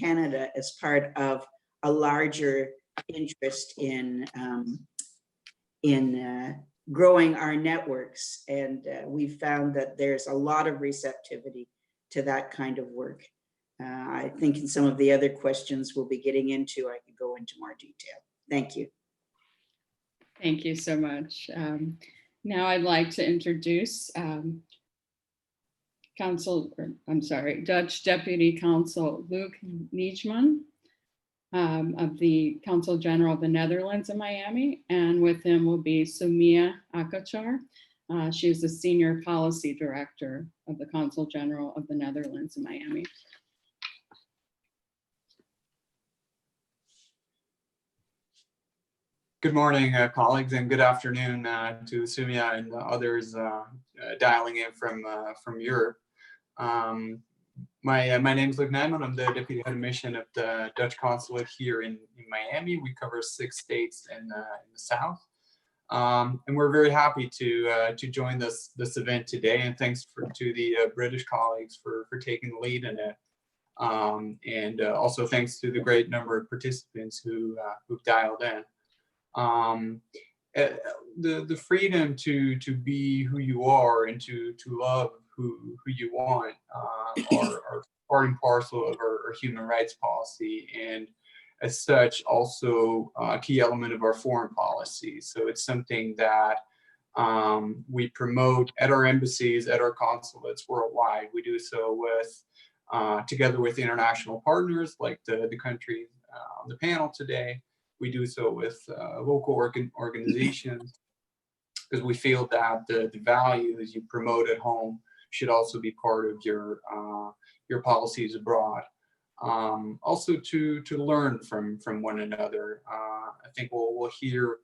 Canada as part of a larger interest in growing our networks. And we've found that there's a lot of receptivity to that kind of work. I think in some of the other questions we'll be getting into, I could go into more detail. Thank you. Thank you so much. Now I'd like to introduce Dutch Deputy Consul Luc Nijman of the Consul General of the Netherlands in Miami, and with him will be Sumia Akachar. She is the Senior Policy Director of the Consul General of the Netherlands in Miami. Good morning, colleagues, and good afternoon to Sumia and others dialing in from Europe. My name is Luc Nijman. I'm the Deputy Head of Mission of the Dutch Consulate here in Miami. We cover 6 states in the South. And we're very happy to join this event today, and thanks to the British colleagues for taking the lead in it. And also thanks to the great number of participants who've dialed in. The freedom to be who you are and to love who you want are part and parcel of our human rights policy, and as such also a key element of our foreign policy. So it's something that we promote at our embassies, at our consulates worldwide. We do so with together with international partners like the country on the panel today. We do so with local organizations, because we feel that the values you promote at home should also be part of your policies abroad. Also to learn from one another. I think we'll hear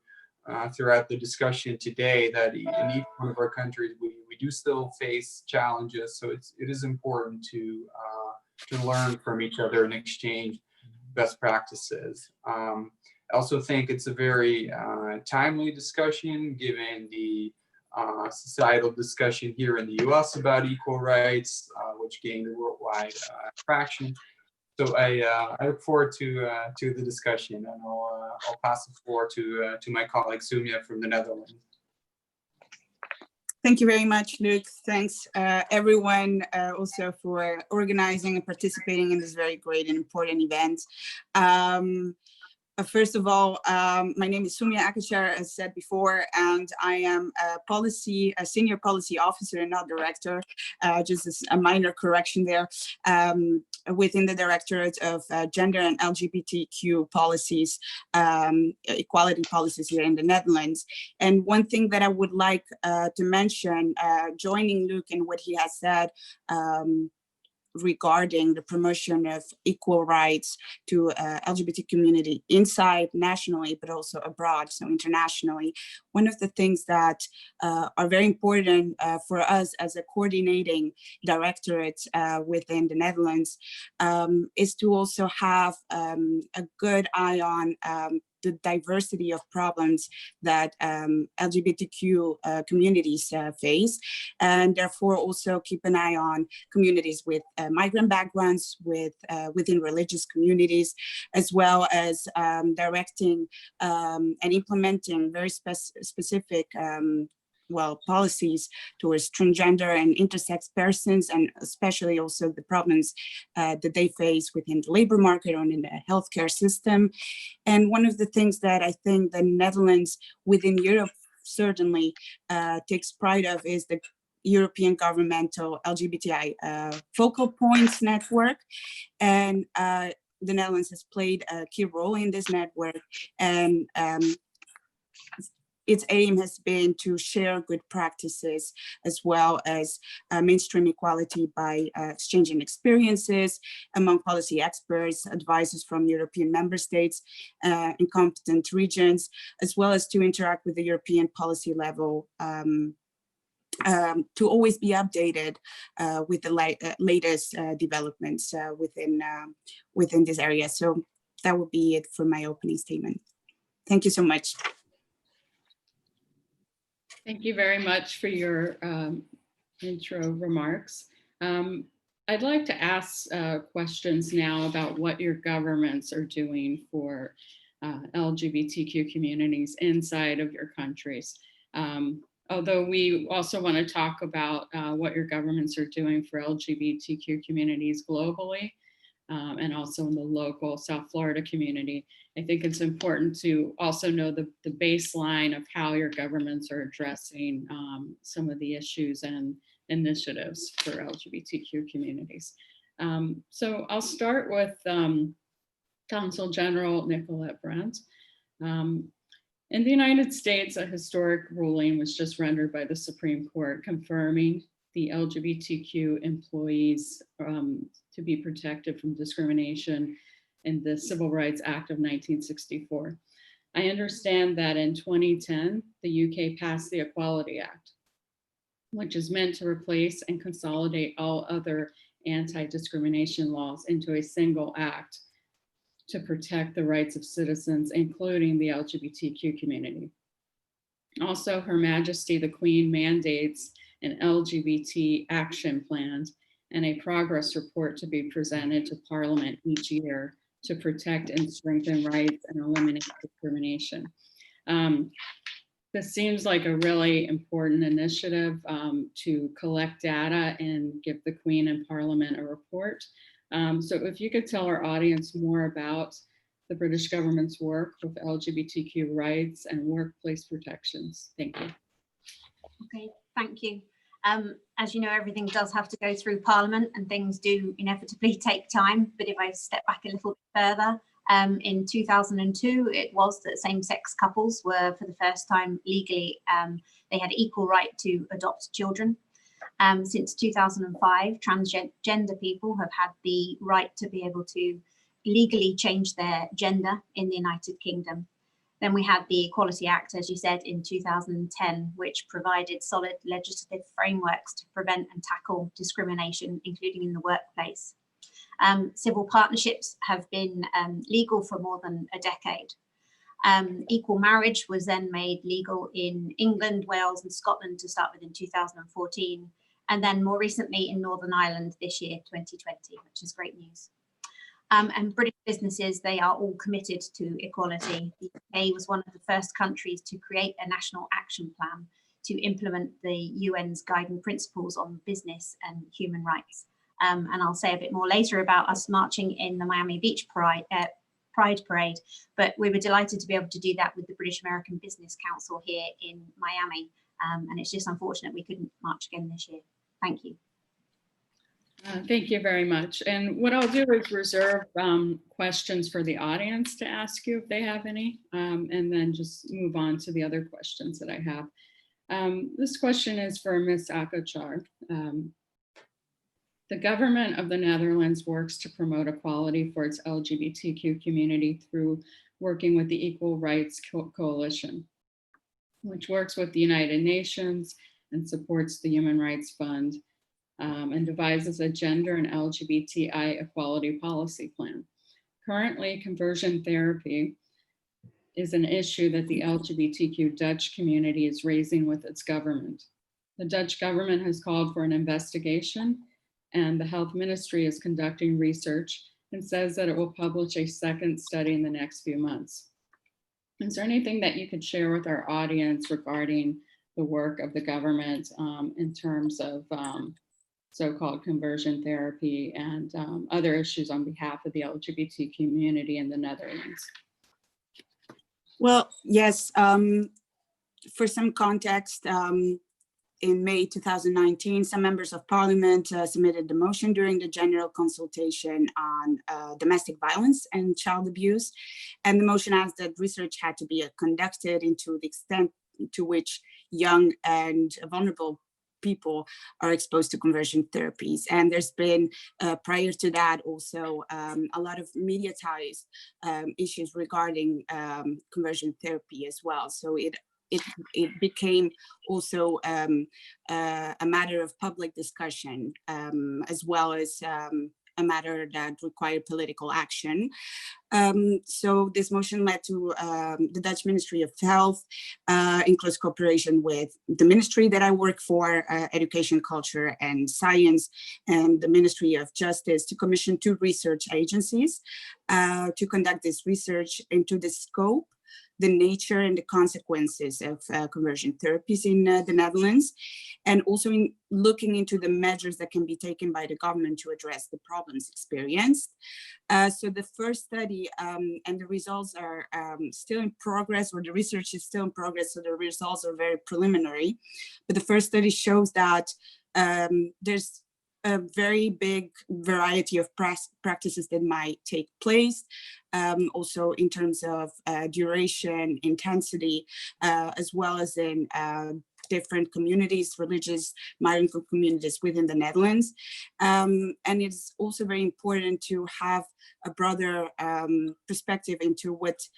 throughout the discussion today that in each one of our countries we do still face challenges. So it is important to learn from each other and exchange best practices. I also think it's a very timely discussion given the societal discussion here in the US about equal rights, which gained a worldwide traction. So I look forward to the discussion, and I'll pass the floor to my colleague Sumia from the Netherlands. Thank you very much, Luc. Thanks everyone also for organizing and participating in this very great and important event. First of all, my name is Sumia Akachar, as said before, and I am a senior policy officer and not director, just as a minor correction there, within the Directorate of Gender and LGBTQ policies, equality policies here in the Netherlands. And one thing that I would like to mention, joining Luc in what he has said, regarding the promotion of equal rights to LGBT community inside nationally, but also abroad, so internationally. One of the things that are very important for us as a coordinating directorate within the Netherlands is to also have a good eye on the diversity of problems that LGBTQ communities face, and therefore also keep an eye on communities with migrant backgrounds, within religious communities, as well as directing and implementing very specific policies towards transgender and intersex persons, and especially also the problems that they face within the labor market or in the healthcare system. And one of the things that I think the Netherlands within Europe certainly takes pride of is the European Governmental Lgbti focal points network. And the Netherlands has played a key role in this network, and its aim has been to share good practices as well as mainstream equality by exchanging experiences among policy experts, advisors from European member states and competent regions, as well as to interact with the European policy level to always be updated with the latest developments within this area. So that would be it for my opening statement. Thank you so much. Thank you very much for your intro remarks. I'd like to ask questions now about what your governments are doing for LGBTQ communities inside of your countries. Although we also want to talk about what your governments are doing for LGBTQ communities globally, and also in the local South Florida community. I think it's important to also know the baseline of how your governments are addressing some of the issues and initiatives for LGBTQ communities. So I'll start with Consul General Nicola Brandt. In the United States, a historic ruling was just rendered by the Supreme Court confirming the LGBTQ employees to be protected from discrimination in the Civil Rights Act of 1964. I understand that in 2010, the UK passed the Equality Act, which is meant to replace and consolidate all other anti-discrimination laws into a single act to protect the rights of citizens, including the LGBTQ community. Also, Her Majesty the Queen mandates an LGBT action plan and a progress report to be presented to Parliament each year to protect and strengthen rights and eliminate discrimination. This seems like a really important initiative to collect data and give the Queen and Parliament a report. So if you could tell our audience more about the British government's work with LGBTQ rights and workplace protections. Thank you. Okay, thank you. As you know, everything does have to go through Parliament and things do inevitably take time. But if I step back a little bit further, in 2002, it was that same-sex couples were for the first time legally, they had equal right to adopt children. Since 2005, transgender people have had the right to be able to legally change their gender in the United Kingdom. Then we had the Equality Act, as you said, in 2010, which provided solid legislative frameworks to prevent and tackle discrimination, including in the workplace. Civil partnerships have been legal for more than a decade. Equal marriage was then made legal in England, Wales, and Scotland to start with in 2014, and then more recently in Northern Ireland this year, 2020, which is great news. And British businesses, they are all committed to equality. The UK was one of the first countries to create a national action plan to implement the UN's guiding principles on business and human rights. And I'll say a bit more later about us marching in the Miami Beach Pride Parade, but we were delighted to be able to do that with the British American Business Council here in Miami. And it's just unfortunate we couldn't march again this year. Thank you. Thank you very much. And what I'll do is reserve questions for the audience to ask you if they have any, and then just move on to the other questions that I have. This question is for Ms. Akachar. The government of the Netherlands works to promote equality for its LGBTQ community through working with the Equal Rights Coalition, which works with the United Nations and supports the Human Rights Fund, and devises a gender and LGBTI equality policy plan. Currently, conversion therapy is an issue that the LGBTQ Dutch community is raising with its government. The Dutch government has called for an investigation, and the health ministry is conducting research and says that it will publish a second study in the next few months. Is there anything that you could share with our audience regarding the work of the government in terms of so-called conversion therapy and other issues on behalf of the LGBT community in the Netherlands? Well, yes, for some context, in May 2019, some members of parliament submitted the motion during the general consultation on domestic violence and child abuse. And the motion asked that research had to be conducted into the extent to which young and vulnerable people are exposed to conversion therapies. And there's been, prior to that, also a lot of mediatized issues regarding conversion therapy as well. So it became also a matter of public discussion, as well as a matter that required political action. So this motion led to the Dutch Ministry of Health, in close cooperation with the ministry that I work for, Education, Culture and Science, and the Ministry of Justice, to commission 2 research agencies to conduct this research into the scope, the nature and the consequences of conversion therapies in the Netherlands, and also in looking into the measures that can be taken by the government to address the problems experienced. So the first study and the results are still in progress, or the research is still in progress, so the results are very preliminary. But the first study shows that there's a very big variety of practices that might take place, also in terms of duration, intensity, as well as in different communities, religious migrant communities within the Netherlands. And it's also very important to have a broader perspective into what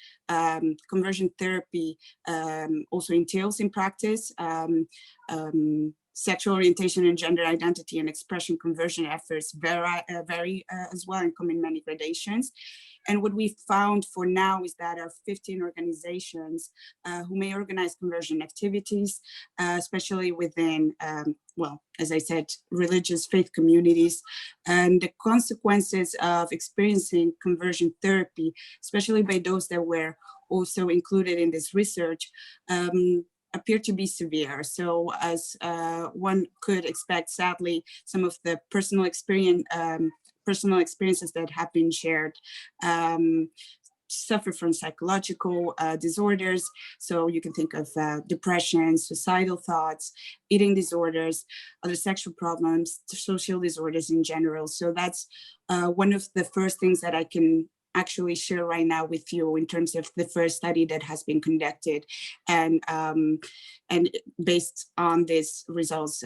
conversion therapy also entails in practice. Sexual orientation and gender identity and expression conversion efforts vary as well and come in many gradations. And what we found for now is that there are 15 organizations who may organize conversion activities, especially within, well, as I said, religious faith communities. And the consequences of experiencing conversion therapy, especially by those that were also included in this research, appear to be severe. So as one could expect, sadly, some of the personal experiences that have been shared suffer from psychological disorders. So you can think of depression, suicidal thoughts, eating disorders, other sexual problems, social disorders in general. So that's one of the first things that I can actually share right now with you in terms of the first study that has been conducted, and based on these results,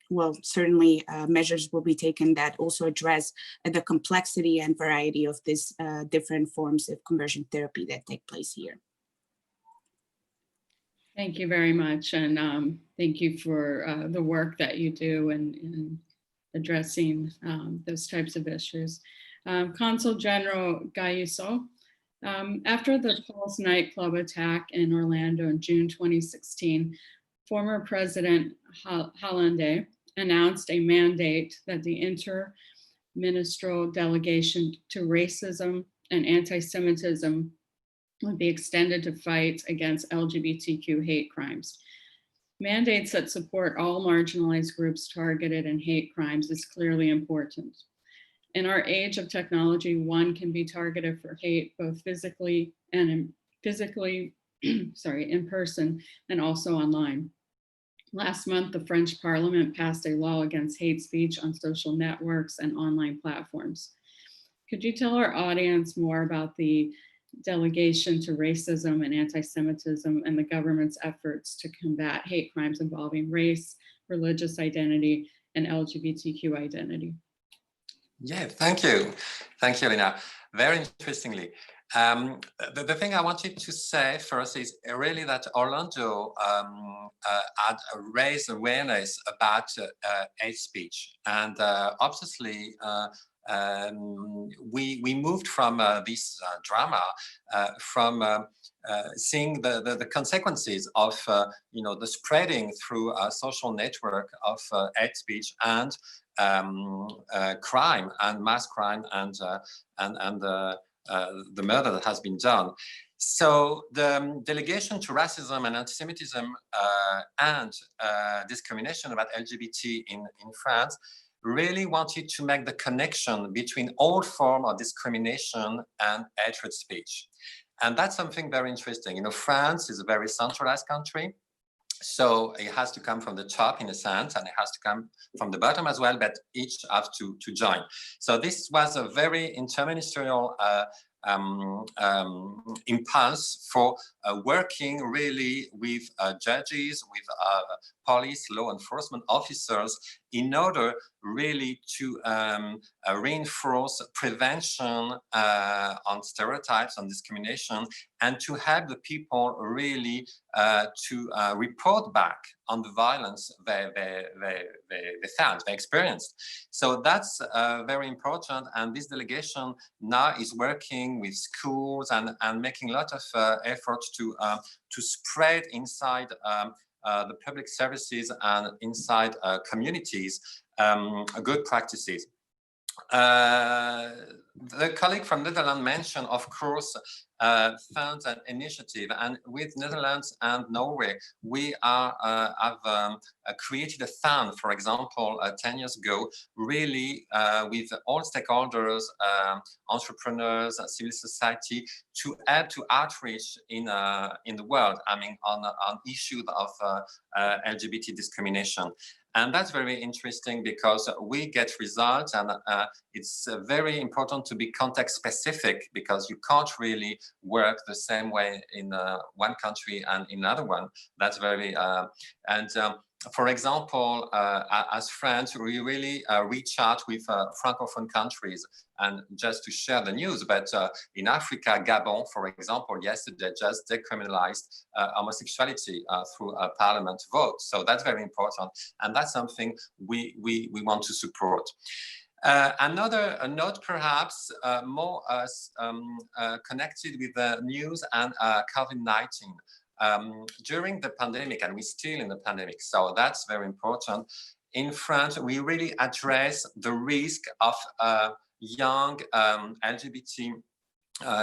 well, certainly measures will be taken that also address the complexity and variety of these different forms of conversion therapy that take place here. Thank you very much, and thank you for the work that you do in addressing those types of issues. Consul General Gaiuso, after the Pulse nightclub attack in Orlando in June 2016, former President Hollande announced a mandate that the interministerial delegation to racism and anti-Semitism would be extended to fight against LGBTQ hate crimes. Mandates that support all marginalized groups targeted in hate crimes is clearly important. In our age of technology, one can be targeted for hate both physically and in person, and also online. Last month, the French Parliament passed a law against hate speech on social networks and online platforms. Could you tell our audience more about the delegation to racism and anti-Semitism and the government's efforts to combat hate crimes involving race, religious identity, and LGBTQ identity? Yeah, thank you. Thank you, Elena. Very interestingly. The thing I wanted to say first is really that Orlando had raised awareness about hate speech. And obviously, we moved from this drama, from seeing the consequences of the spreading through a social network of hate speech and crime and mass crime and the murder that has been done. So the delegation to racism and anti-Semitism and discrimination about LGBT in France really wanted to make the connection between all forms of discrimination and hatred speech. And that's something very interesting. France is a very centralized country. So it has to come from the top in a sense, and it has to come from the bottom as well, but each have to join. So this was a very interministerial impulse for working really with judges, with police, law enforcement officers, in order really to reinforce prevention on stereotypes, on discrimination, and to help the people really to report back on the violence they found, they experienced. So that's very important. And this delegation now is working with schools and making a lot of efforts to spread inside the public services and inside communities good practices. The colleague from Netherlands mentioned, of course, funds and initiative, and with Netherlands and Norway, we have created a fund, for example, 10 years ago, really with all stakeholders, entrepreneurs, civil society, to help to outreach in the world, I mean, on issues of LGBT discrimination. And that's very interesting because we get results, and it's very important to be context specific, because you can't really work the same way in one country and in another one. That's very, for example, as France, we really reach out with Francophone countries, and just to share the news, but in Africa, Gabon, for example, yesterday just decriminalized homosexuality through a parliament vote. So that's very important, and that's something we want to support. Another note, perhaps more connected with the news and COVID-19. During the pandemic, and we're still in the pandemic, so that's very important. In France, we really address the risk of young LGBT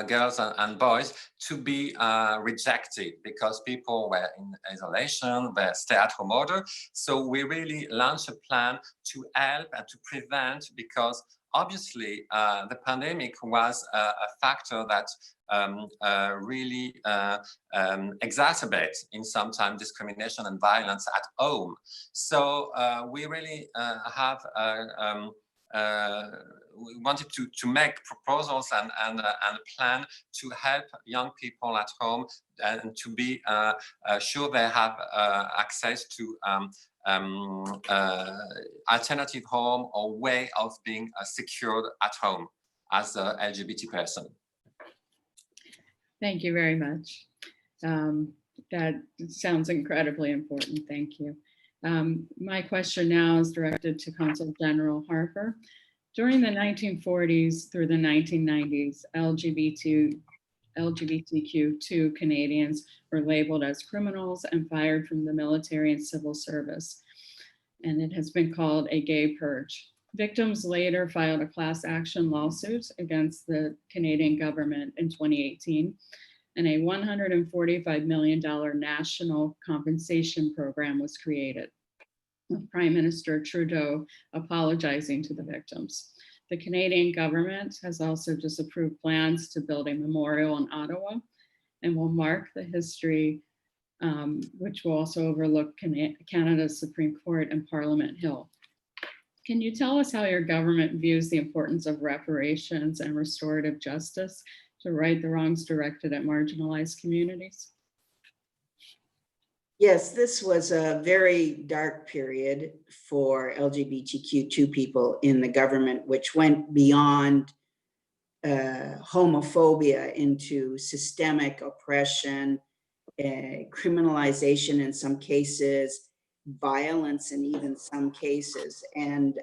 girls and boys to be rejected because people were in isolation, were stay-at-home order. So we really launched a plan to help and to prevent, because obviously the pandemic was a factor that really exacerbates in sometimes discrimination and violence at home. So we really we wanted to make proposals and a plan to help young people at home and to be sure they have access to alternative home or way of being secured at home as a LGBT person. Thank you very much. That sounds incredibly important. Thank you. My question now is directed to Consul General Harper. During the 1940s through the 1990s, LGBTQ2 Canadians were labeled as criminals and fired from the military and civil service. And it has been called a gay purge. Victims later filed a class action lawsuit against the Canadian government in 2018, and a $145 million national compensation program was created, with Prime Minister Trudeau apologizing to the victims. The Canadian government has also just approved plans to build a memorial in Ottawa, and will mark the history, which will also overlook Canada's Supreme Court and Parliament Hill. Can you tell us how your government views the importance of reparations and restorative justice to right the wrongs directed at marginalized communities? Yes, this was a very dark period for LGBTQ2 people in the government, which went beyond homophobia into systemic oppression, criminalization in some cases, violence in even some cases. And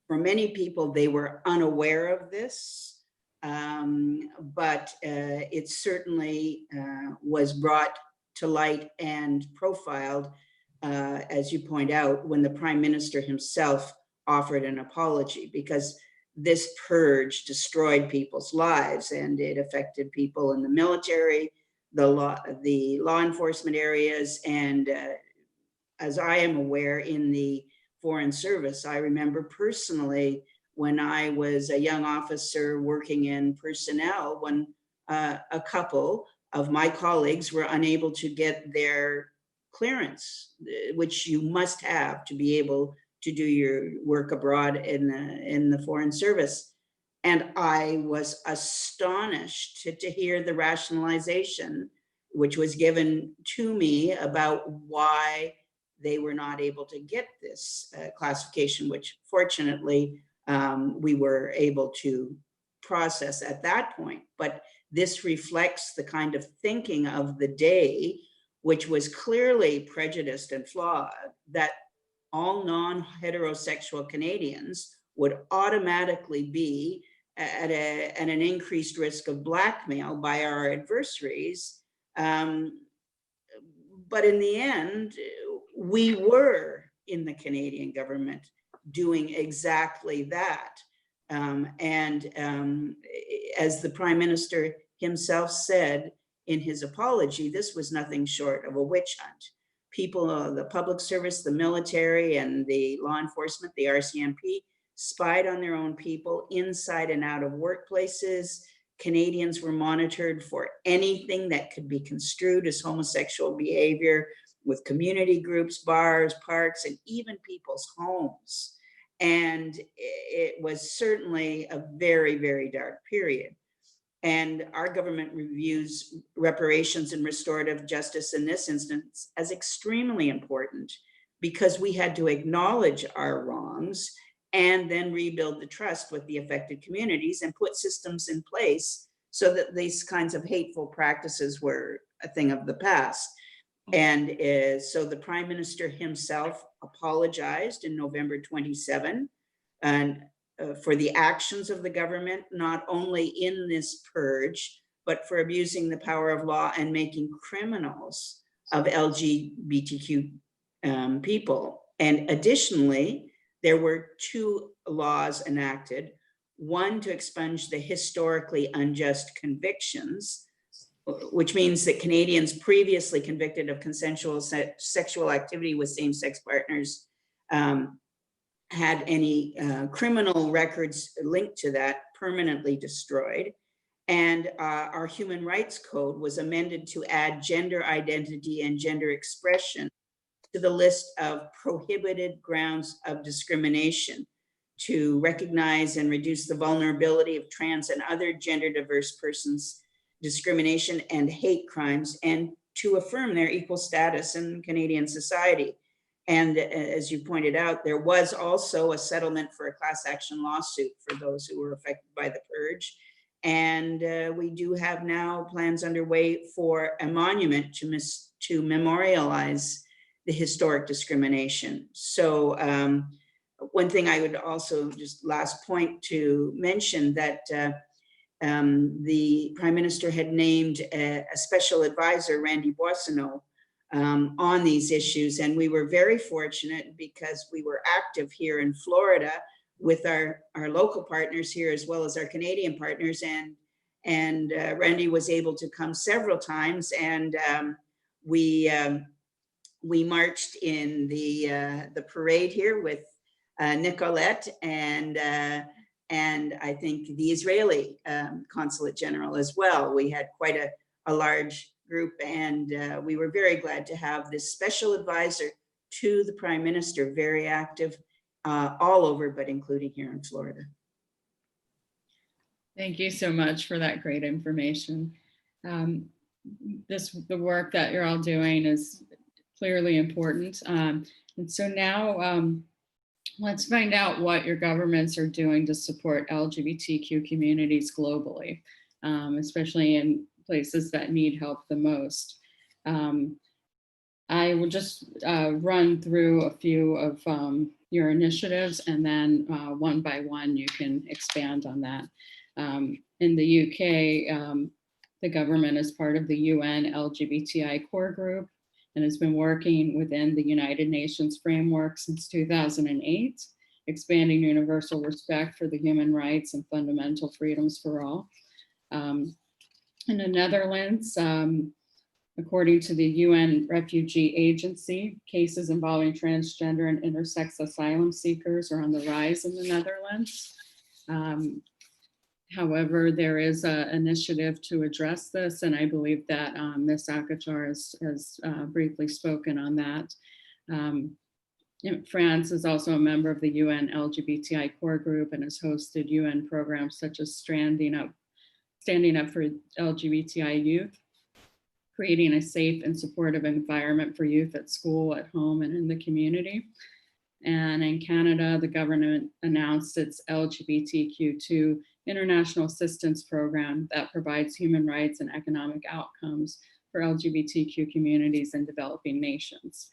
for many people, they were unaware of this, but it certainly was brought to light and profiled, as you point out, when the Prime Minister himself offered an apology, because this purge destroyed people's lives, and it affected people in the military, the law enforcement areas, and as I am aware, in the Foreign Service. I remember personally when I was a young officer working in personnel, when a couple of my colleagues were unable to get their clearance, which you must have to be able to do your work abroad in the Foreign Service. And I was astonished to hear the rationalization which was given to me about why they were not able to get this classification, which fortunately we were able to process at that point. But this reflects the kind of thinking of the day which was clearly prejudiced and flawed, that all non-heterosexual Canadians would automatically be at an increased risk of blackmail by our adversaries. But in the end, we were in the Canadian government doing exactly that. As the Prime Minister himself said in his apology, this was nothing short of a witch hunt. People, the public service, the military, and the law enforcement, the RCMP, spied on their own people inside and out of workplaces. Canadians were monitored for anything that could be construed as homosexual behavior with community groups, bars, parks, and even people's homes. And it was certainly a very, very dark period. And our government reviews reparations and restorative justice in this instance as extremely important, because we had to acknowledge our wrongs and then rebuild the trust with the affected communities and put systems in place so that these kinds of hateful practices were a thing of the past. And so the Prime Minister himself apologized in November 27 and for the actions of the government, not only in this purge, but for abusing the power of law and making criminals of LGBTQ people. And additionally, there were 2 laws enacted, one to expunge the historically unjust convictions, which means that Canadians previously convicted of consensual sexual activity with same-sex partners had any criminal records linked to that permanently destroyed. And our Human Rights Code was amended to add gender identity and gender expression to the list of prohibited grounds of discrimination, to recognize and reduce the vulnerability of trans and other gender diverse persons' discrimination and hate crimes, and to affirm their equal status in Canadian society. And as you pointed out, there was also a settlement for a class action lawsuit for those who were affected by the purge. And we do have now plans underway for a monument to memorialize the historic discrimination. So one thing I would also just last point to mention that the Prime Minister had named a special advisor, Randy Boissonneau, on these issues. And we were very fortunate because we were active here in Florida with our local partners here, as well as our Canadian partners. And Randy was able to come several times, and we marched in the parade here with Nicola and I think the Israeli Consulate General as well. We had quite a large group, and we were very glad to have this special advisor to the Prime Minister, very active all over, but including here in Florida. Thank you so much for that great information. The work that you're all doing is clearly important. And so now let's find out what your governments are doing to support LGBTQ communities globally, especially in places that need help the most. I will just run through a few of your initiatives, and then one by one you can expand on that. In the UK, the government is part of the UN LGBTI core group and has been working within the United Nations framework since 2008, expanding universal respect for the human rights and fundamental freedoms for all. In the Netherlands, according to the UN Refugee Agency, cases involving transgender and intersex asylum seekers are on the rise in the Netherlands. However, there is an initiative to address this, and I believe that Ms. Akachar has briefly spoken on that. France is also a member of the UN LGBTI core group and has hosted UN programs such as Standing Up for LGBTI Youth, creating a safe and supportive environment for youth at school, at home, and in the community. And in Canada, the government announced its LGBTQ2 International Assistance Program that provides human rights and economic outcomes for LGBTQ communities in developing nations.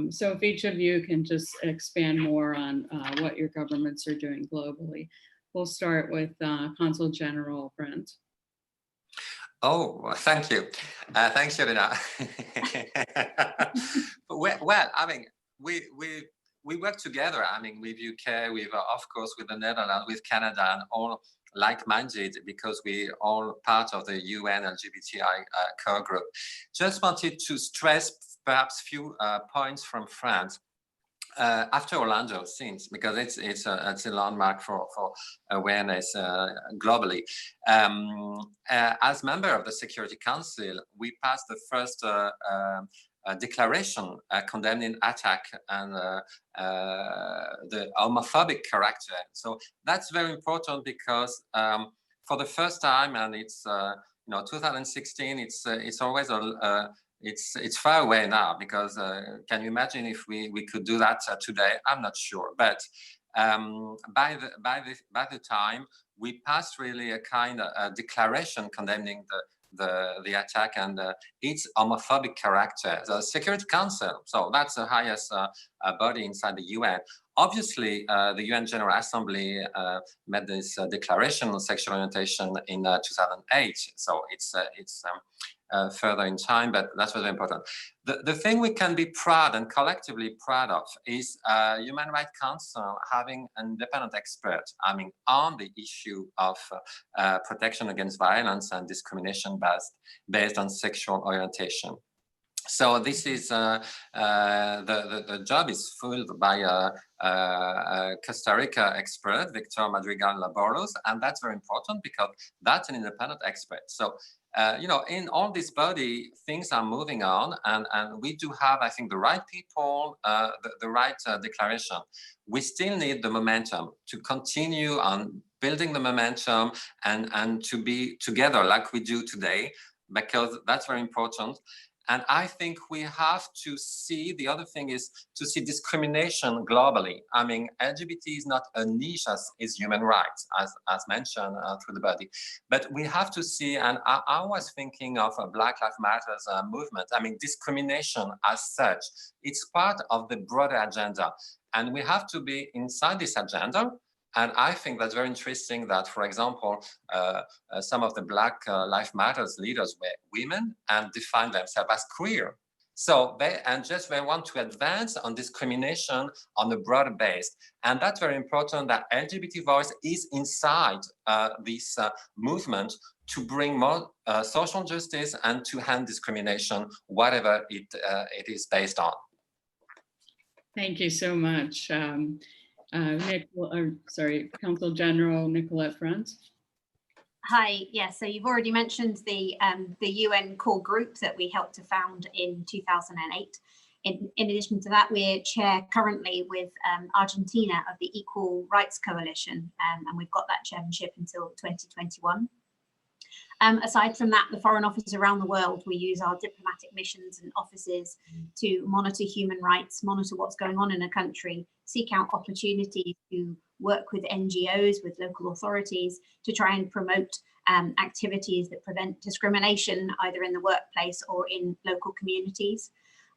So if each of you can just expand more on what your governments are doing globally. We'll start with Consul General Brent. Oh, thank you. Thanks, Yelena. Well, I mean, we work together, I mean, with UK, with, of course, with the Netherlands, with Canada, and all like-minded, because we all part of the UN LGBTI core group. Just wanted to stress perhaps few points from France. After Orlando, since because it's a landmark for awareness globally. As member of the Security Council, we passed the first declaration condemning attack and the homophobic character. So that's very important because for the first time, and it's 2016, it's always it's far away now, because can you imagine if we could do that today? I'm not sure, but by the time we passed really a kind of declaration condemning the attack and its homophobic character. The Security Council, so that's the highest body inside the UN. Obviously, the UN General Assembly made this declaration on sexual orientation in 2008. So it's further in time, but that's very important. The thing we can be proud and collectively proud of is Human Rights Council having an independent expert, I mean, on the issue of protection against violence and discrimination based on sexual orientation. So this is the job is filled by a Costa Rica expert, Victor Madrigal Laboros, and that's very important because that's an independent expert. So in all this body, things are moving on, and we do have, I think, the right people, the right declaration. We still need the momentum to continue on building the momentum and to be together like we do today, because that's very important. And I think we have to see, the other thing is to see discrimination globally. I mean, LGBT is not a niche as human rights, as mentioned through the body. But we have to see, and I was thinking of a Black Lives Matter movement. I mean, discrimination as such, it's part of the broader agenda. And we have to be inside this agenda. And I think that's very interesting that, for example, some of the Black Lives Matter leaders were women and defined themselves as queer. So they want to advance on discrimination on a broader base. And that's very important that LGBT voice is inside this movement to bring more social justice and to end discrimination, whatever it is based on. Thank you so much. Consul General Nicola Front. Hi, yes, so you've already mentioned the UN core group that we helped to found in 2008. In addition to that, we're chair currently with Argentina of the Equal Rights Coalition, and we've got that chairmanship until 2021. Aside from that, the Foreign Office around the world, we use our diplomatic missions and offices to monitor human rights, monitor what's going on in a country, seek out opportunities to work with NGOs, with local authorities, to try and promote activities that prevent discrimination either in the workplace or in local communities.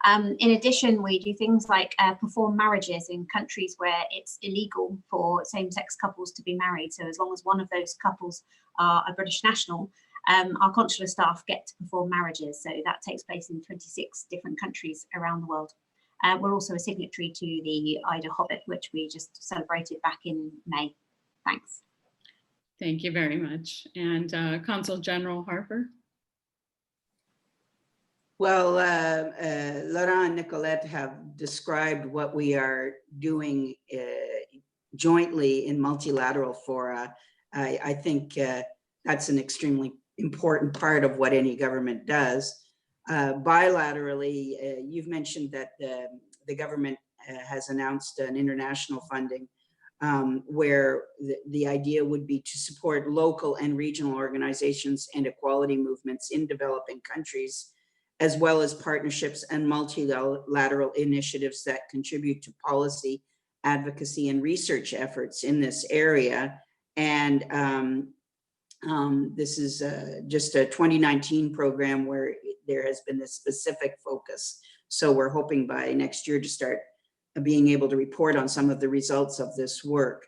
In addition, we do things like perform marriages in countries where it's illegal for same-sex couples to be married. So as long as one of those couples are a British national, our consular staff get to perform marriages. So that takes place in 26 different countries around the world. We're also a signatory to the Ida Hobbit, which we just celebrated back in May. Thanks. Thank you very much. And Consul General Harper. Well, Laurent and Nicolette have described what we are doing jointly in multilateral fora. I think that's an extremely important part of what any government does. Bilaterally, you've mentioned that the government has announced an international funding where the idea would be to support local and regional organizations and equality movements in developing countries, as well as partnerships and multilateral initiatives that contribute to policy, advocacy, and research efforts in this area. And this is just a 2019 program where there has been this specific focus. So we're hoping by next year to start being able to report on some of the results of this work.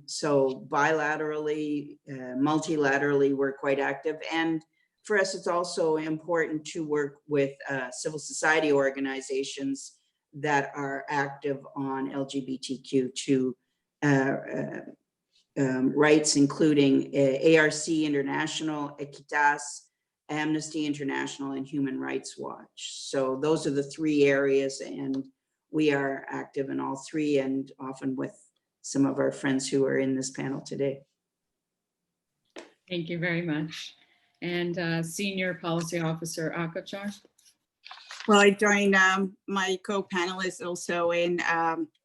So bilaterally, multilaterally, we're quite active. And for us, it's also important to work with civil society organizations that are active on LGBTQ2 rights, including ARC International, Equitas, Amnesty International, and Human Rights Watch. So those are the three areas, and we are active in all three, and often with some of our friends who are in this panel today. Thank you very much. And Senior Policy Officer Akachar. Well, I join my co-panelists also in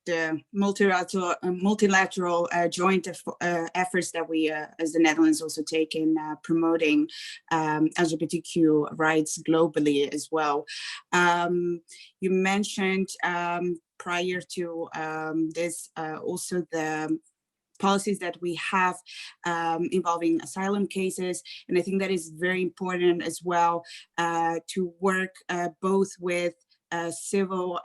the multilateral joint efforts that we, as the Netherlands, also take in promoting LGBTQ rights globally as well. You mentioned prior to this also the policies that we have involving asylum cases. And I think that is very important as well to work both with civil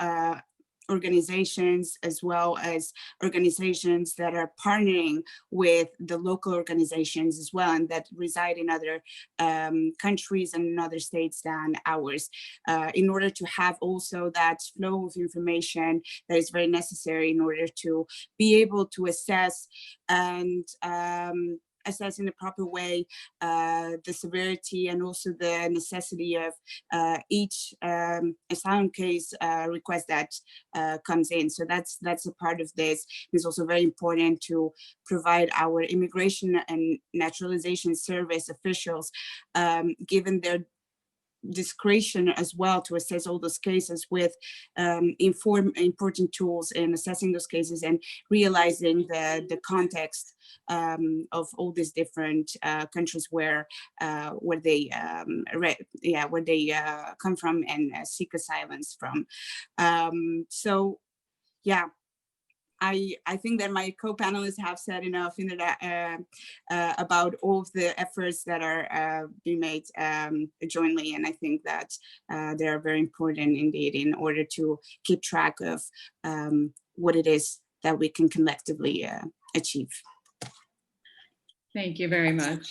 organizations as well as organizations that are partnering with the local organizations as well, and that reside in other countries and in other states than ours, in order to have also that flow of information that is very necessary in order to be able to assess and assess in a proper way the severity and also the necessity of each asylum case request that comes in. So that's a part of this. It's also very important to provide our immigration and naturalization service officials, given their discretion as well, to assess all those cases with important tools in assessing those cases and realizing the context of all these different countries where they come from and seek asylum from. So yeah, I think that my co-panelists have said enough in about all of the efforts that are being made jointly, and I think that they are very important indeed in order to keep track of what it is that we can collectively achieve. Thank you very much.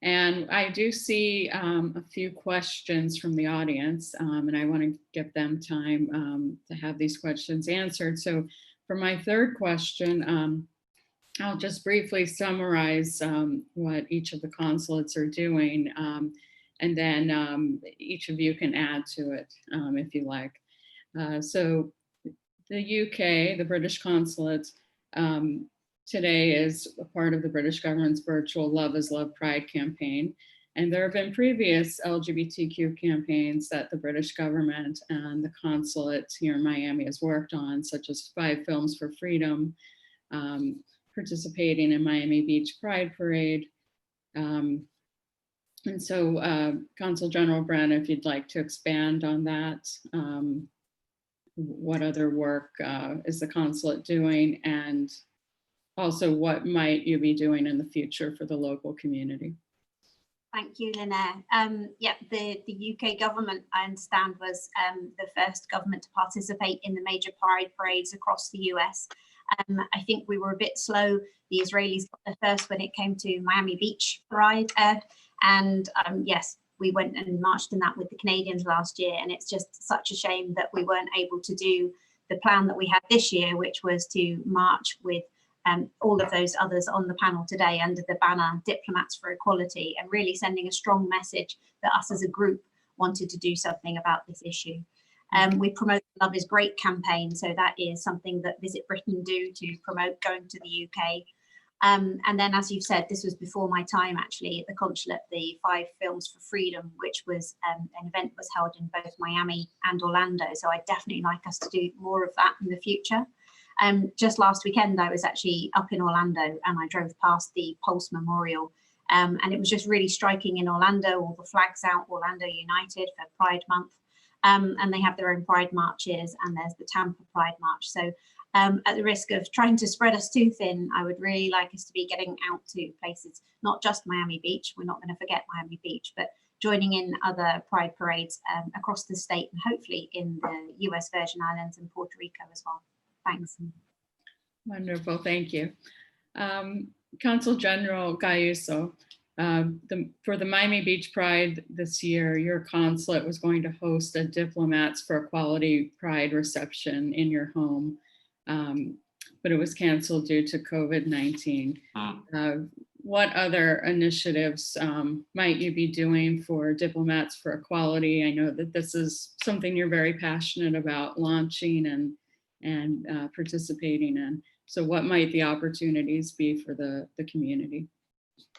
And I do see a few questions from the audience, and I want to give them time to have these questions answered. So for my third question, I'll just briefly summarize what each of the consulates are doing, and then each of you can add to it if you like. So the UK, the British consulate, today is a part of the British government's virtual Love is Love Pride campaign. And there have been previous LGBTQ campaigns that the British government and the consulate here in Miami has worked on, such as 5 Films for Freedom, participating in Miami Beach Pride Parade. And so Consul General Brent, if you'd like to expand on that, what other work is the consulate doing, and also what might you be doing in the future for the local community? Thank you, Lynette. Yeah, the UK government, I understand, was the first government to participate in the major pride parades across the US. I think we were a bit slow. The Israelis got there first when it came to Miami Beach Pride. And yes, we went and marched in that with the Canadians last year. And it's just such a shame that we weren't able to do the plan that we had this year, which was to march with all of those others on the panel today under the banner Diplomats for Equality, and really sending a strong message that us as a group wanted to do something about this issue. We promote the Love is Great campaign, so that is something that Visit Britain do to promote going to the UK. And then, as you've said, this was before my time actually at the consulate, the 5 Films for Freedom, which was an event was held in both Miami and Orlando. So I'd definitely like us to do more of that in the future. Just last weekend, I was actually up in Orlando and I drove past the Pulse Memorial, and it was just really striking in Orlando, all the flags out, Orlando United for Pride Month, and they have their own Pride marches, and there's the Tampa Pride March. So at the risk of trying to spread us too thin, I would really like us to be getting out to places, not just Miami Beach, we're not going to forget Miami Beach, but joining in other Pride parades across the state and hopefully in the US Virgin Islands and Puerto Rico as well. Thanks. Wonderful, thank you. Consul General Gayuso, for the Miami Beach Pride this year, your consulate was going to host a Diplomats for Equality Pride reception in your home, but it was canceled due to COVID-19. What other initiatives might you be doing for Diplomats for Equality? I know that this is something you're very passionate about launching and participating in. So what might the opportunities be for the community?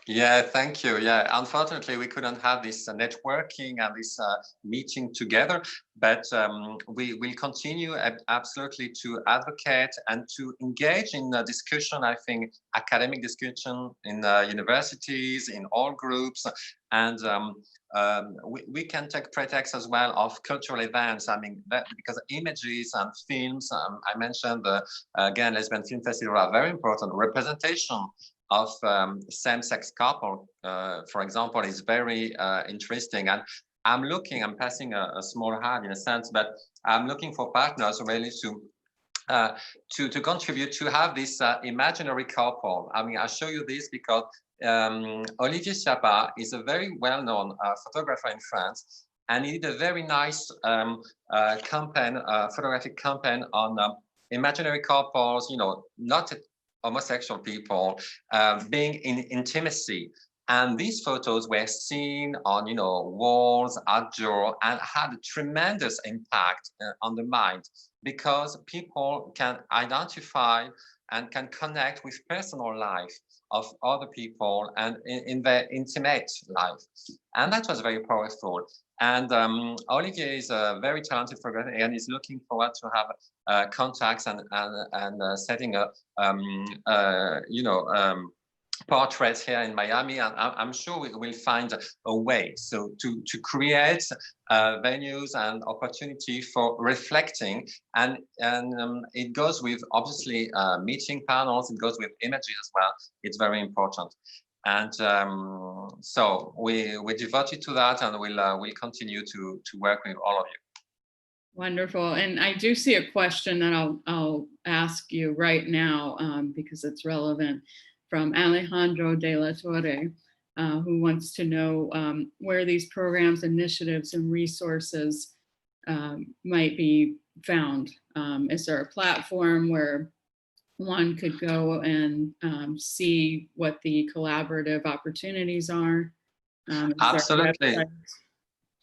Yeah, thank you. Yeah, unfortunately, we couldn't have this networking and this meeting together, but we will continue absolutely to advocate and to engage in discussion, I think, academic discussion in universities, in all groups, and we can take pretext as well of cultural events. I mean, because images and films, I mentioned the again, Lesbian Film Festival are very important. Representation of same-sex couple, for example, is very interesting. And I'm passing a small hand in a sense, but I'm looking for partners really to contribute to have this imaginary couple. I mean, I show you this because Olivier Schiappa is a very well-known photographer in France, and he did a very nice campaign, photographic campaign on imaginary couples, you know, not homosexual people being in intimacy. And these photos were seen on, you know, walls, outdoor, and had a tremendous impact on the mind, because people can identify and can connect with personal life of other people and in their intimate life. And that was very powerful. And Olivier is a very talented photographer and is looking forward to have contacts and setting up, portraits here in Miami. And I'm sure we will find a way to create venues and opportunity for reflecting. And it goes with obviously meeting panels. It goes with images as well. It's very important. And so we're devoted to that, and we'll continue to work with all of you. Wonderful. And I do see a question that I'll ask you right now because it's relevant, from Alejandro de la Torre, who wants to know where these programs, initiatives, and resources might be found. Is there a platform where one could go and see what the collaborative opportunities are? Absolutely.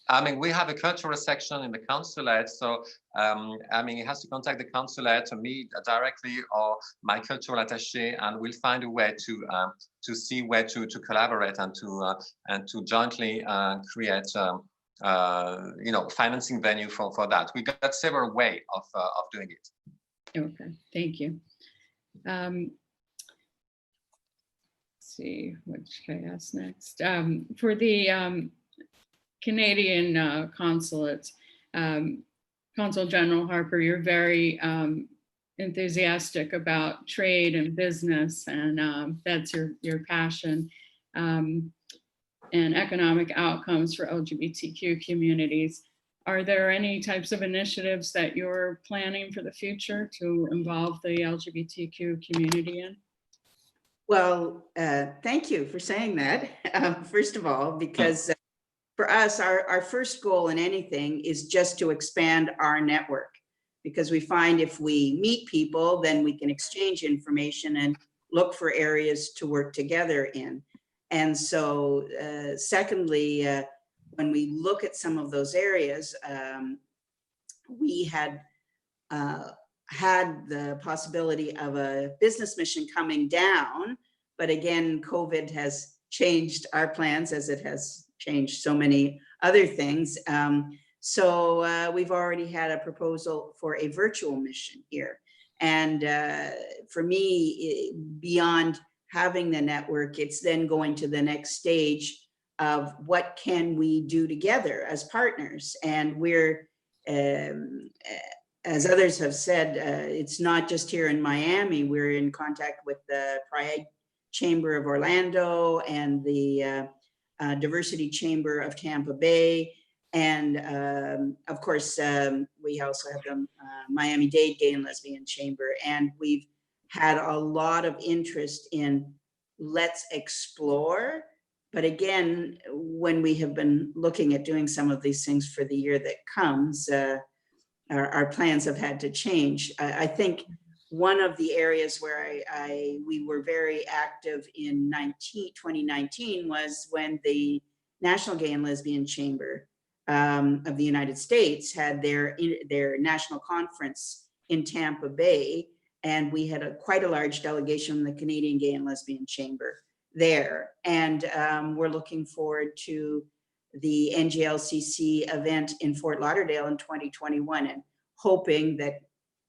I mean, we have a cultural section in the consulate, so I mean, it has to contact the consulate to me directly or my cultural attaché, and we'll find a way to see where to collaborate and to jointly create financing venue for that. We got several ways of doing it. Okay, thank you. Let's see, what should I ask next? For the Canadian consulate, Consul General Harper, you're very enthusiastic about trade and business, and that's your passion, and economic outcomes for LGBTQ communities. Are there any types of initiatives that you're planning for the future to involve the LGBTQ community in? Well, thank you for saying that, first of all, because for us, our first goal in anything is just to expand our network, because we find if we meet people, then we can exchange information and look for areas to work together in. And so secondly, when we look at some of those areas, we had the possibility of a business mission coming down, but again, COVID has changed our plans, as it has changed so many other things. So we've already had a proposal for a virtual mission here. And for me, beyond having the network, it's then going to the next stage of what can we do together as partners. And we're, as others have said, it's not just here in Miami. We're in contact with the Pride Chamber of Orlando and the Diversity Chamber of Tampa Bay. And of course, we also have the Miami-Dade Gay and Lesbian Chamber. And we've had a lot of interest in let's explore. But again, when we have been looking at doing some of these things for the year that comes, our plans have had to change. I think one of the areas where we were very active in 2019 was when the National Gay and Lesbian Chamber of the United States had their national conference in Tampa Bay, and we had quite a large delegation from the Canadian Gay and Lesbian Chamber there. And we're looking forward to the NGLCC event in Fort Lauderdale in 2021, and hoping that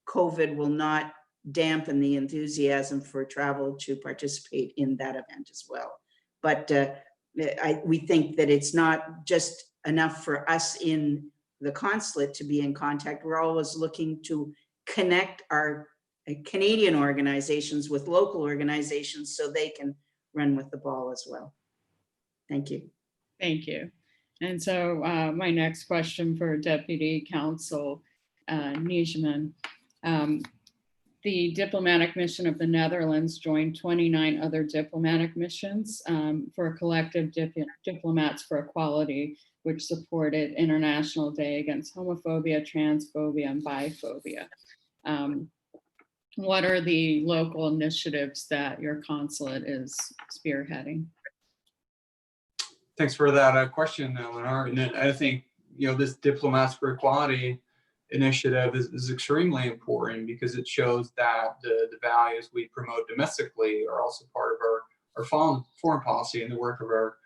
COVID will not dampen the enthusiasm for travel to participate in that event as well. But we think that it's not just enough for us in the consulate to be in contact. We're always looking to connect our Canadian organizations with local organizations so they can run with the ball as well. Thank you. Thank you. And so my next question for Deputy Consul Nijman. The diplomatic mission of the Netherlands joined 29 other diplomatic missions for a collective diplomats for equality, which supported International Day Against Homophobia, Transphobia, and Biphobia. What are the local initiatives that your consulate is spearheading? Thanks for that question, Lenore. And I think, this Diplomats for Equality initiative is extremely important because it shows that the values we promote domestically are also part of our foreign policy and the work of our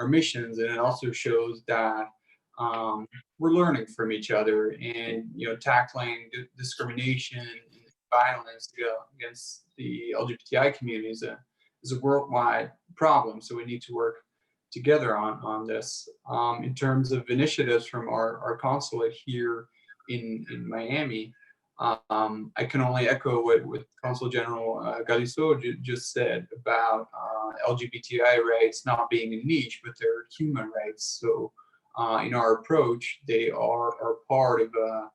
missions. And it also shows that we're learning from each other and, tackling discrimination and violence against the LGBTI community is a worldwide problem. So we need to work together on this. In terms of initiatives from our consulate here in Miami, I can only echo what Consul General Galiso just said about LGBTI rights not being a niche, but they're human rights. So in our approach, they are part of a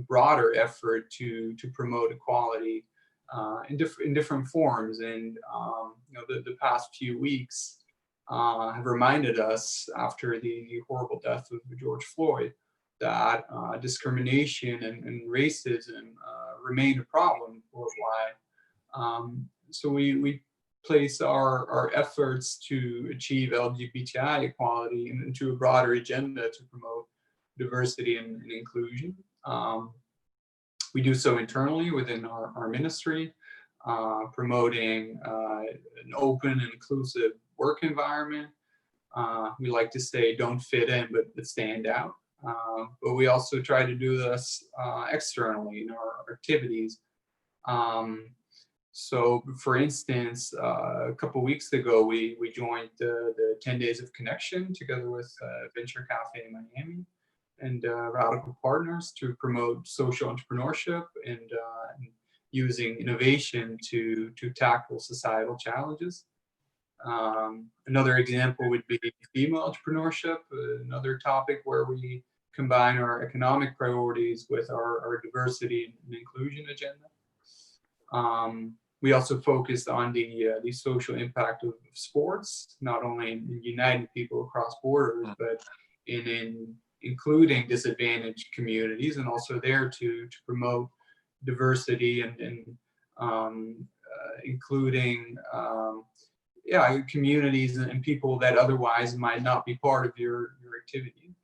broader effort to promote equality in different forms. And the past few weeks have reminded us, after the horrible death of George Floyd, that discrimination and racism remain a problem worldwide. So we place our efforts to achieve LGBTI equality into a broader agenda to promote diversity and inclusion. We do so internally within our ministry, promoting an open and inclusive work environment. We like to say, don't fit in, but stand out. But we also try to do this externally in our activities. So, for instance, a couple weeks ago, we joined the 10 Days of Connection together with Venture Cafe in Miami and Radical Partners to promote social entrepreneurship and using innovation to tackle societal challenges. Another example would be female entrepreneurship, another topic where we combine our economic priorities with our diversity and inclusion agenda. We also focused on the social impact of sports, not only in uniting people across borders, but in including disadvantaged communities, and also there to promote diversity and including communities and people that otherwise might not be part of your activity.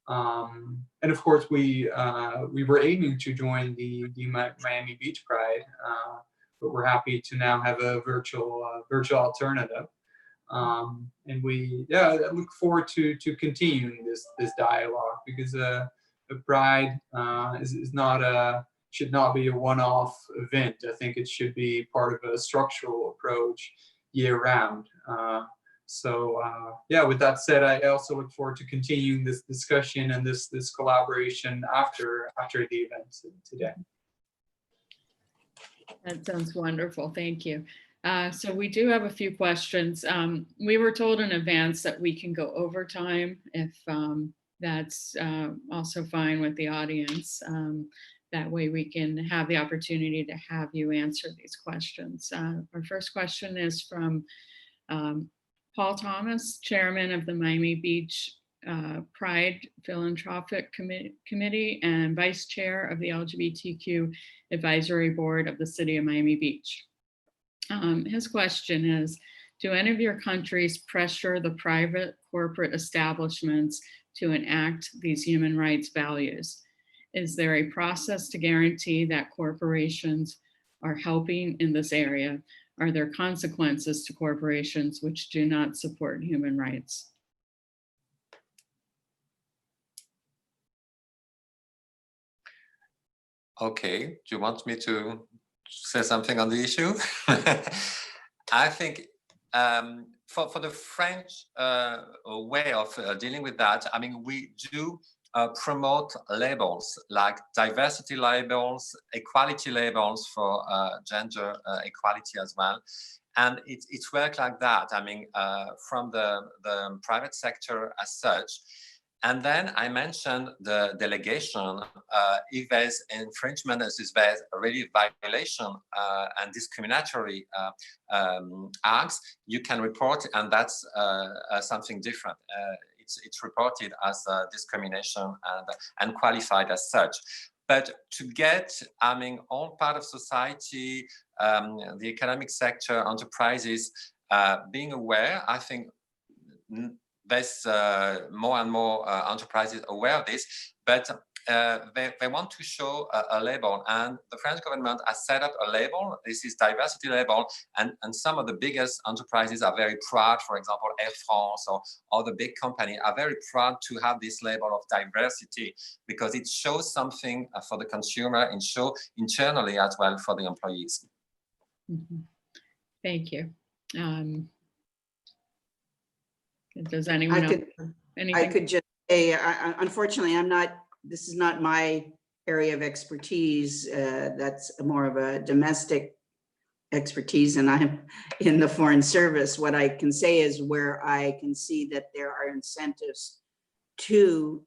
And of course, we were aiming to join the Miami Beach Pride, but we're happy to now have a virtual alternative. And I look forward to continuing this dialogue, because the Pride should not be a one-off event. I think it should be part of a structural approach year-round. With that said, I also look forward to continuing this discussion and this collaboration after the event today. That sounds wonderful. Thank you. So we do have a few questions. We were told in advance that we can go over time if that's also fine with the audience. That way we can have the opportunity to have you answer these questions. Our first question is from Paul Thomas, Chairman of the Miami Beach Pride Philanthropic Committee and Vice Chair of the LGBTQ Advisory Board of the City of Miami Beach. His question is, do any of your countries pressure the private corporate establishments to enact these human rights values? Is there a process to guarantee that corporations are helping in this area? Are there consequences to corporations which do not support human rights? Okay, do you want me to say something on the issue? I think for the French way of dealing with that, I mean, we do promote labels like diversity labels, equality labels for gender equality as well. And it's work like that, I mean, from the private sector as such. And then I mentioned the delegation. If there's infringement, if there's really violation and discriminatory acts, you can report, and that's something different. It's reported as discrimination and qualified as such. But to get, I mean, all part of society, the economic sector, enterprises, being aware, I think there's more and more enterprises aware of this, but they want to show a label, and the French government has set up a label. This is diversity label, and some of the biggest enterprises are very proud. For example, Air France or other big companies are very proud to have this label of diversity because it shows something for the consumer and show internally as well for the employees. Mm-hmm. Thank you. Does anyone else have anything? I could just say, unfortunately, this is not my area of expertise. That's more of a domestic expertise, and I'm in the Foreign Service. What I can say is where I can see that there are incentives to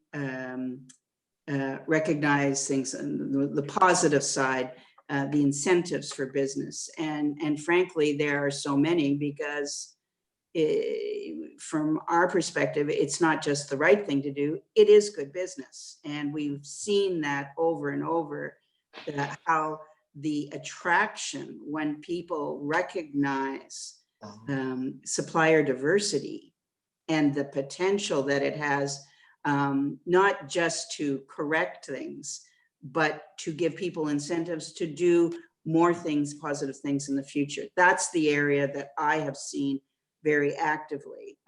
recognize things on the positive side, the incentives for business. And frankly, there are so many because from our perspective, it's not just the right thing to do, it is good business. And we've seen that over and over, how the attraction when people recognize supplier diversity and the potential that it has, not just to correct things, but to give people incentives to do more things, positive things in the future. That's the area that I have seen very actively,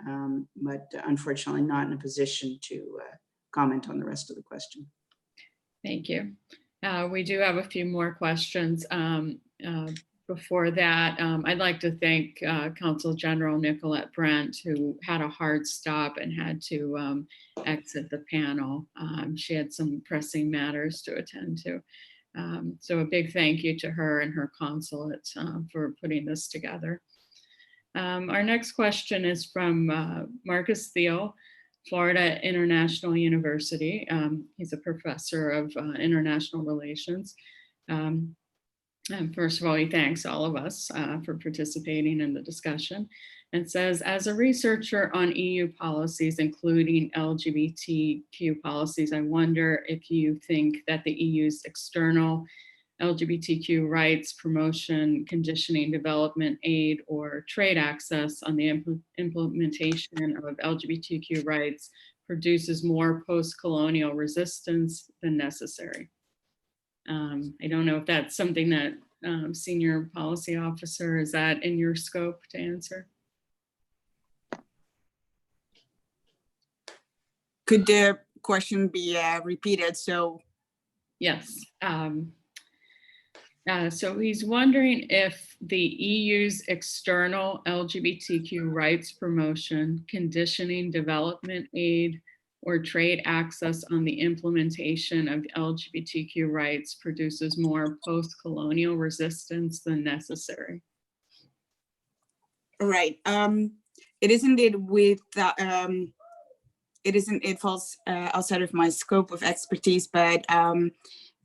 but unfortunately not in a position to comment on the rest of the question. Thank you. We do have a few more questions. Before that, I'd like to thank Consul General Nicola Brent, who had a hard stop and had to exit the panel. She had some pressing matters to attend to. So a big thank you to her and her consulate for putting this together. Our next question is from Marcus Thiel, Florida International University. He's a professor of international relations. And first of all, he thanks all of us for participating in the discussion and says, as a researcher on EU policies, including LGBTQ policies, I wonder if you think that the EU's external LGBTQ rights promotion, conditioning, development aid, or trade access on the implementation of LGBTQ rights produces more post-colonial resistance than necessary. I don't know if that's something that Senior Policy Officer, is that in your scope to answer? Could the question be repeated? So yes. So he's wondering if the EU's external LGBTQ rights promotion, conditioning, development aid, or trade access on the implementation of LGBTQ rights produces more post-colonial resistance than necessary. Right. It is indeed with it falls outside of my scope of expertise, but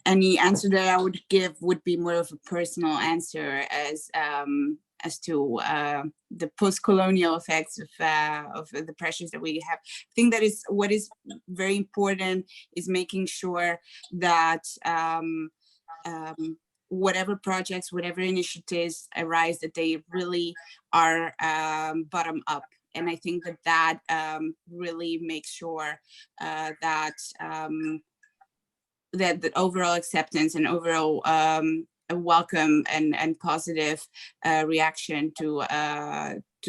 any answer that I would give would be more of a personal answer as to the post-colonial effects of the pressures that we have. I think that is what is very important, is making sure that whatever projects, whatever initiatives arise, that they really are bottom up. And I think that really makes sure that the overall acceptance and overall a welcome and positive reaction to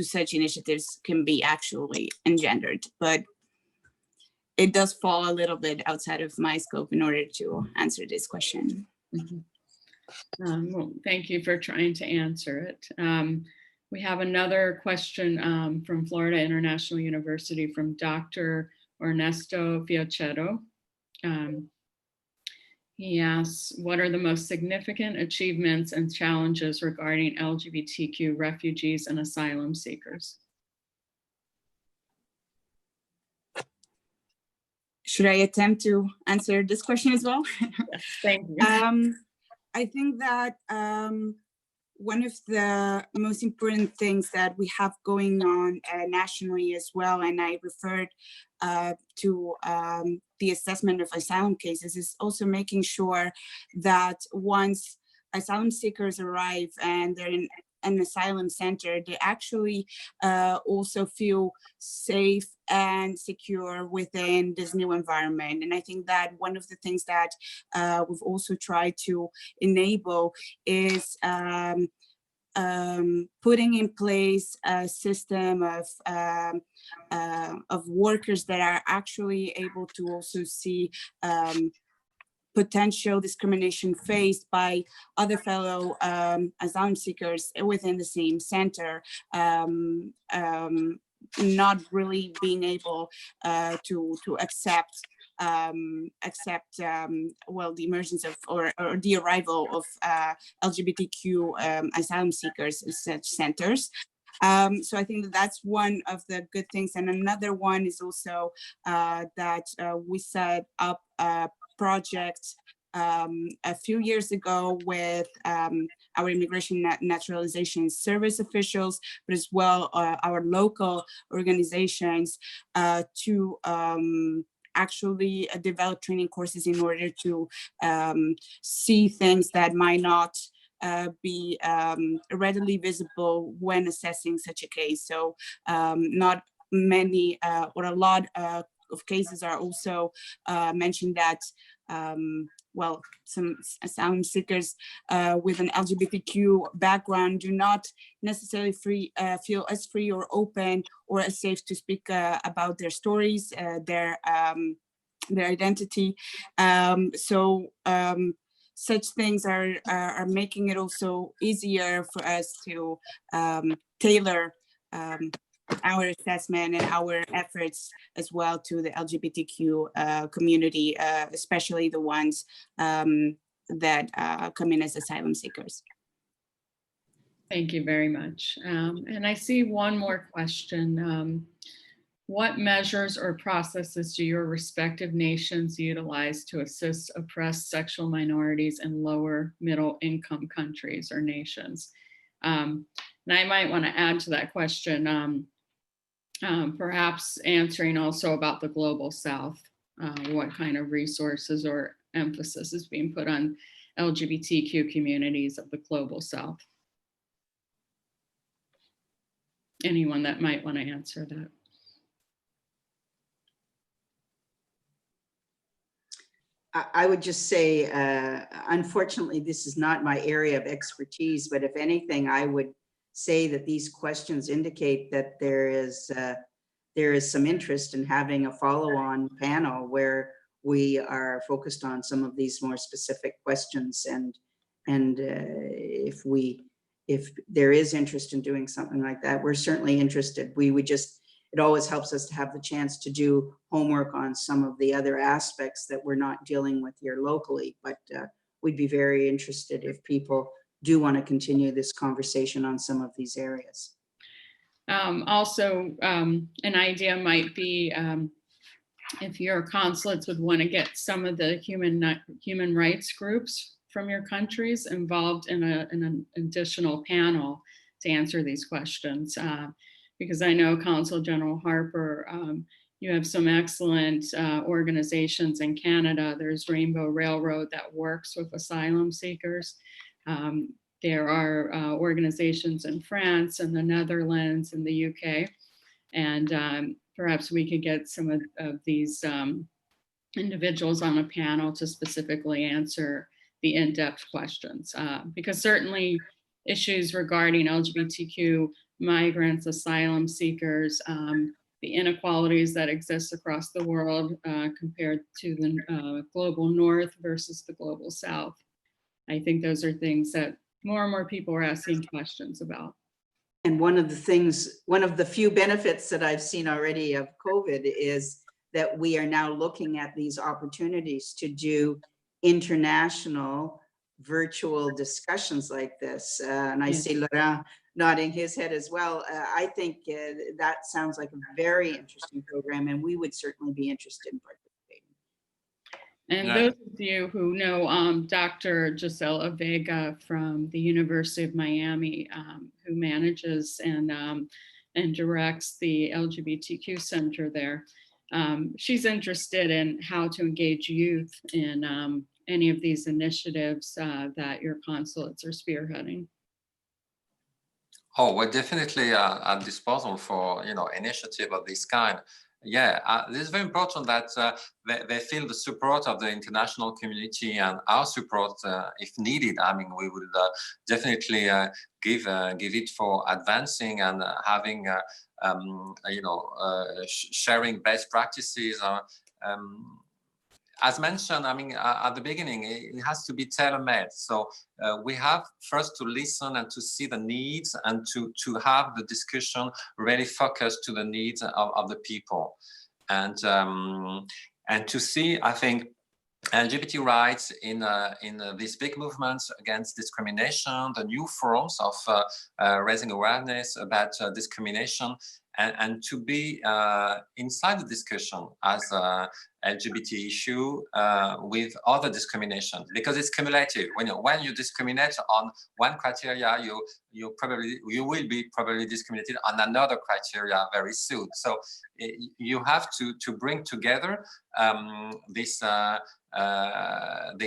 such initiatives can be actually engendered. But it does fall a little bit outside of my scope in order to answer this question. Well, thank you for trying to answer it. We have another question from Florida International University from Dr. Ernesto Fiochetto. He asks, what are the most significant achievements and challenges regarding LGBTQ refugees and asylum seekers? Should I attempt to answer this question as well? Yes, thank you. I think that one of the most important things that we have going on nationally as well, and I referred to the assessment of asylum cases, is also making sure that once asylum seekers arrive and they're in an asylum center, they actually also feel safe and secure within this new environment. And I think that one of the things that we've also tried to enable is putting in place a system of workers that are actually able to also see potential discrimination faced by other fellow asylum seekers within the same center, not really being able to accept well, the emergence of or the arrival of LGBTQ asylum seekers in such centers. So I think that that's one of the good things. And another one is also that we set up a project a few years ago with our immigration naturalization service officials, but as well our local organizations to actually develop training courses in order to see things that might not be readily visible when assessing such a case. So not many or a lot of cases are also mentioned that well, some asylum seekers with an LGBTQ background do not necessarily feel as free or open or as safe to speak about their stories, their identity. Such things are making it also easier for us to tailor our assessment and our efforts as well to the LGBTQ community, especially the ones that come in as asylum seekers. Thank you very much. And I see one more question. What measures or processes do your respective nations utilize to assist oppressed sexual minorities in lower middle income countries or nations? And I might want to add to that question, perhaps answering also about the Global South, what kind of resources or emphasis is being put on LGBTQ communities of the Global South. Anyone that might want to answer that. I would just say, unfortunately, this is not my area of expertise, but if anything, I would say that these questions indicate that there is some interest in having a follow-on panel where we are focused on some of these more specific questions. And if there is interest in doing something like that, we're certainly interested. We would just, it always helps us to have the chance to do homework on some of the other aspects that we're not dealing with here locally, but we'd be very interested if people do want to continue this conversation on some of these areas. Also, an idea might be if your consulates would want to get some of the human rights groups from your countries involved in an additional panel to answer these questions. Because I know Consul General Harper, you have some excellent organizations in Canada. There's Rainbow Railroad that works with asylum seekers. There are organizations in France and the Netherlands and the UK. And perhaps we could get some of these individuals on a panel to specifically answer the in-depth questions. Because certainly issues regarding LGBTQ migrants, asylum seekers, the inequalities that exist across the world compared to the global north versus the global south. I think those are things that more and more people are asking questions about. And one of the few benefits that I've seen already of COVID is that we are now looking at these opportunities to do international virtual discussions like this. And I see Laurent nodding his head as well. I think that sounds like a very interesting program, and we would certainly be interested in participating. And those of you who know Dr. Gisela Vega from the University of Miami, who manages and directs the LGBTQ center there, she's interested in how to engage youth in any of these initiatives that your consulates are spearheading. Oh, we're definitely at disposal for initiative of this kind. Yeah, this is very important that they feel the support of the international community and our support if needed. I mean, we will definitely give it for advancing and having sharing best practices. As mentioned, I mean, at the beginning, it has to be tailor-made. So we have first to listen and to see the needs and to have the discussion really focused to the needs of the people. And to see, I think, LGBT rights in these big movements against discrimination, the new forms of raising awareness about discrimination, and to be inside the discussion as a LGBT issue with other discrimination, because it's cumulative. When you discriminate on one criteria, you will be probably discriminated on another criteria very soon. So you have to bring together this the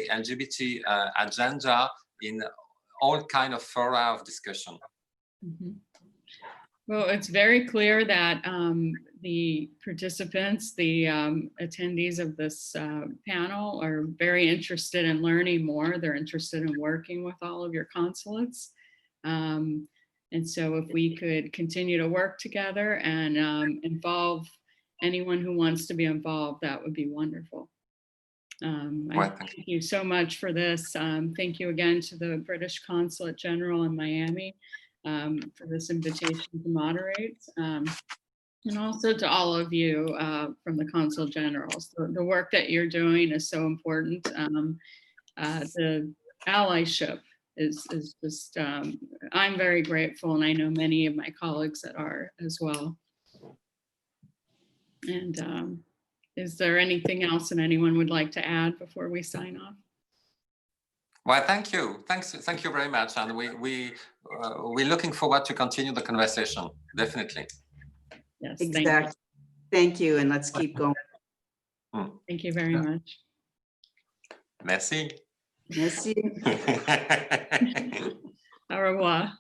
LGBT agenda in all kind of fora of discussion. Mm-hmm. Well, it's very clear that the participants, the attendees of this panel are very interested in learning more. They're interested in working with all of your consulates. And so if we could continue to work together and involve anyone who wants to be involved, that would be wonderful. I thank you so much for this. Thank you again to the British Consulate General in Miami for this invitation to moderate, and also to all of you from the Consul Generals. The work that you're doing is so important. The allyship is just, I'm very grateful, and I know many of my colleagues that are as well. And is there anything else that anyone would like to add before we sign off? Well, thank you. Thank you very much. And we're looking forward to continue the conversation, definitely. Yes, exactly. Thank you, and let's keep going. Thank you very much. Merci. Merci. Au revoir.